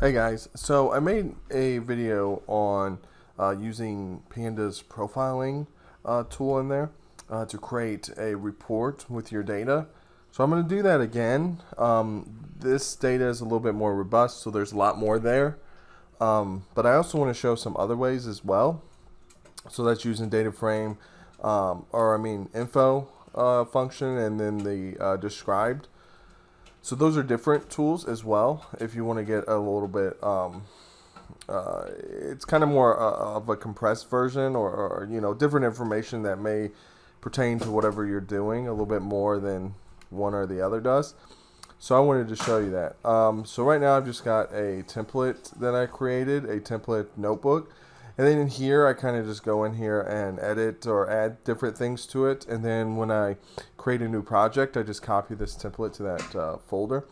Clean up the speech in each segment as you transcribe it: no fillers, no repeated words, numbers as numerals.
Hey guys, so I made a video on using Panda's profiling tool in there to create a report with your data. So I'm going to do that again. This data is a little bit more robust, so there's a lot more there. But I also want to show some other ways as well. So that's using data frame, info function, and then the described. So those are different tools as well. If you want to get a little bit, it's kind of more of a compressed version, or different information that may pertain to whatever you're doing a little bit more than one or the other does. So I wanted to show you that. So right now I've just got a template that I created, a template notebook. And then in here, I kind of just go in here and edit or add different things to it. And then when I create a new project, I just copy this template to that folder.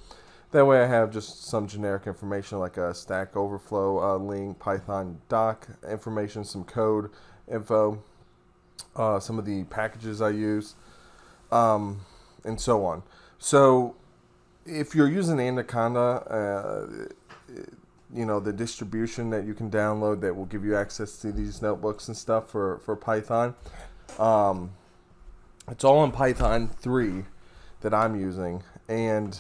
That way I have just some generic information like a Stack Overflow link, Python doc information, some code info, some of the packages I use, and so on. So if you're using Anaconda, the distribution that you can download that will give you access to these notebooks and stuff for Python. It's all in Python 3 that I'm using. And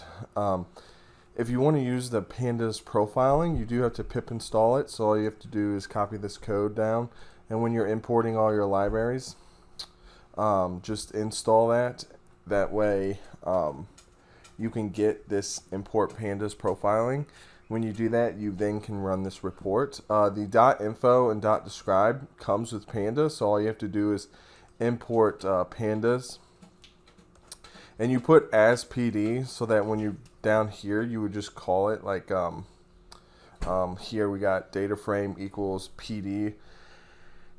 if you want to use the Pandas profiling, you do have to pip install it. So all you have to do is copy this code down. And when you're importing all your libraries, just install that. That way you can get this import Pandas profiling. When you do that, you then can run this report. The .info and .describe comes with Pandas, so all you have to do is import Pandas. And you put as PD, so that when you down here, you would just call it like here we got data frame equals PD.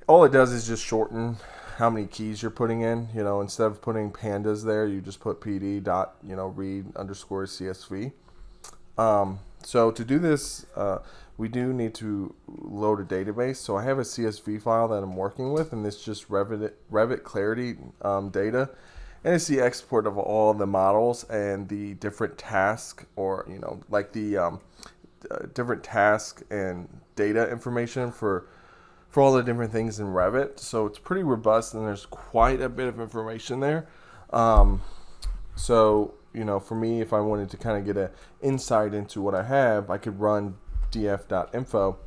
All it does is just shorten how many keys you're putting in. Instead of putting Pandas there, you just put PD dot read underscore CSV. So to do this, we do need to load a database. So I have a CSV file that I'm working with, and it's just Revit Clarity data. And it's the export of all the models and the different tasks, or, like the different task and data information for all the different things in Revit. So it's pretty robust, and there's quite a bit of information there. For me, if I wanted to kind of get an insight into what I have, I could run df.info,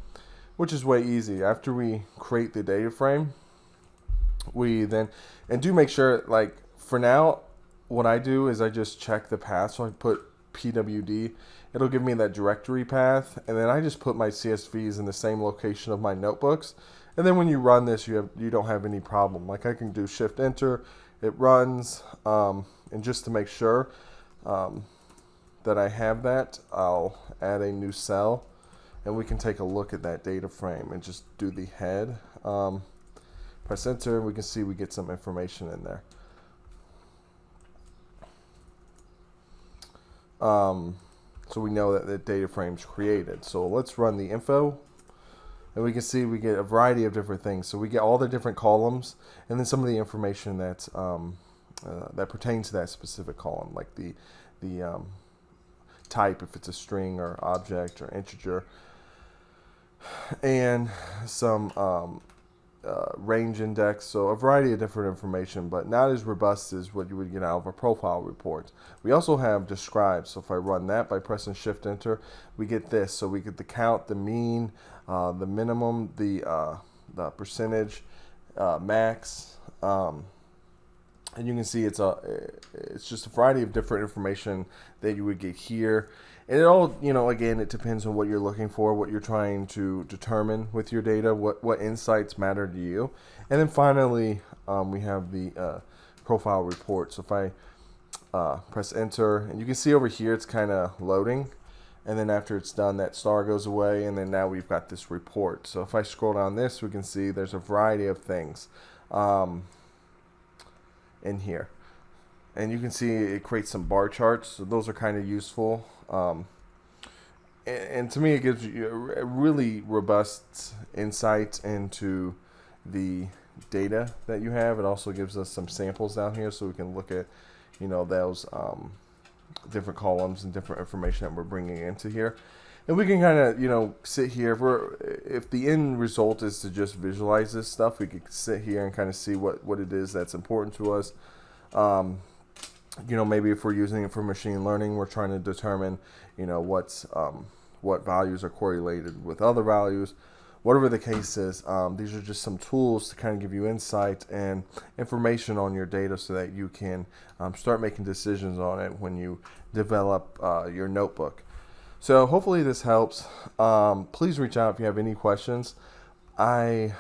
which is way easy. After we create the data frame, we then, and do make sure, like for now, what I do is I just check the path. So I put pwd, it'll give me that directory path, and then I just put my CSVs in the same location of my notebooks. And then when you run this, you don't have any problem. Like I can do shift enter, it runs, and just to make sure that I have that, I'll add a new cell, and we can take a look at that data frame and just do the head. Press enter, and we can see we get some information in there. So we know that the data frame's created. So let's run the info, and we can see we get a variety of different things. So we get all the different columns, and then some of the information that's that pertains to that specific column, like the type, if it's a string or object or integer, and some range index. So a variety of different information, but not as robust as what you would get out of a profile report. We also have describe. So if I run that by pressing shift enter, we get this. So we get the count, the mean, the minimum, the percentage, max. And you can see it's just a variety of different information that you would get here. And it all, again, it depends on what you're looking for, what you're trying to determine with your data, what insights matter to you. And then finally, we have the profile report. So if I press enter, and you can see over here, it's kind of loading. And then after it's done, that star goes away. And then now we've got this report. So if I scroll down this, we can see there's a variety of things in here, and you can see it creates some bar charts, so those are kind of useful, and to me it gives you a really robust insight into the data that you have. It also gives us some samples down here, so we can look at those different columns and different information that we're bringing into here. And we can kind of, sit here. If the end result is to just visualize this stuff, we could sit here and kind of see what it is that's important to us. Maybe if we're using it for machine learning, we're trying to determine, what values are correlated with other values. Whatever the case is, these are just some tools to kind of give you insight and information on your data so that you can start making decisions on it when you develop your notebook. So hopefully this helps. Please reach out if you have any questions. I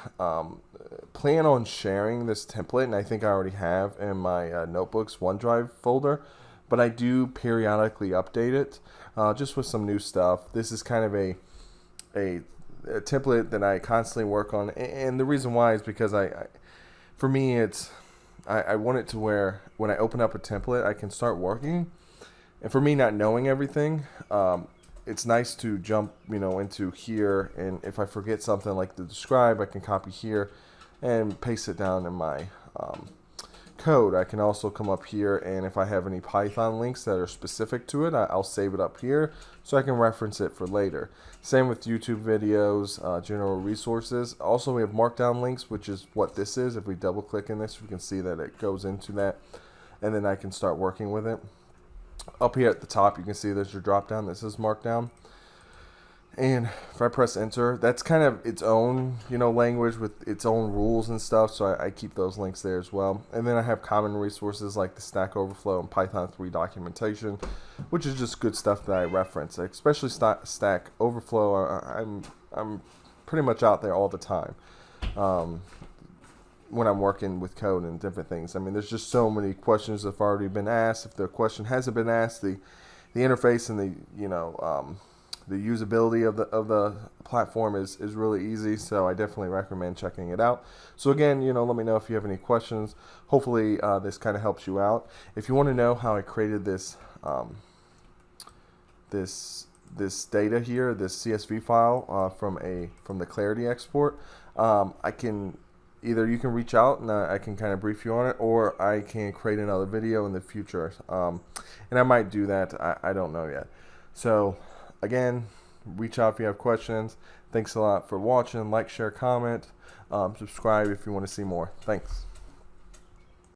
plan on sharing this template, and I think I already have in my Notebooks OneDrive folder, but I do periodically update it just with some new stuff. This is kind of a template that I constantly work on, and the reason why is because for me, I want it to where when I open up a template, I can start working. And for me, not knowing everything, it's nice to jump, into here, and if I forget something like to describe, I can copy here and paste it down in my code. I can also come up here, and if I have any Python links that are specific to it, I'll save it up here so I can reference it for later. Same with YouTube videos, general resources. Also, we have Markdown links, which is what this is. If we double click in this, we can see that it goes into that, and then I can start working with it. Up here at the top, you can see there's your drop down. This is Markdown. And if I press enter, that's kind of its own, language with its own rules and stuff. So I keep those links there as well. And then I have common resources like the Stack Overflow and Python 3 documentation, which is just good stuff that I reference. Especially Stack Overflow, I'm pretty much out there all the time when I'm working with code and different things. I mean, there's just so many questions that have already been asked. If the question hasn't been asked, the interface and the usability of the platform is really easy, so I definitely recommend checking it out. So again, let me know if you have any questions. Hopefully this kind of helps you out. If you want to know how I created this this data here, this CSV file from the Clarity export, either you can reach out and I can kind of brief you on it, or I can create another video in the future, and I might do that. I don't know yet. So again, reach out if you have questions. Thanks a lot for watching. Like, share, comment, subscribe if you want to see more. Thanks.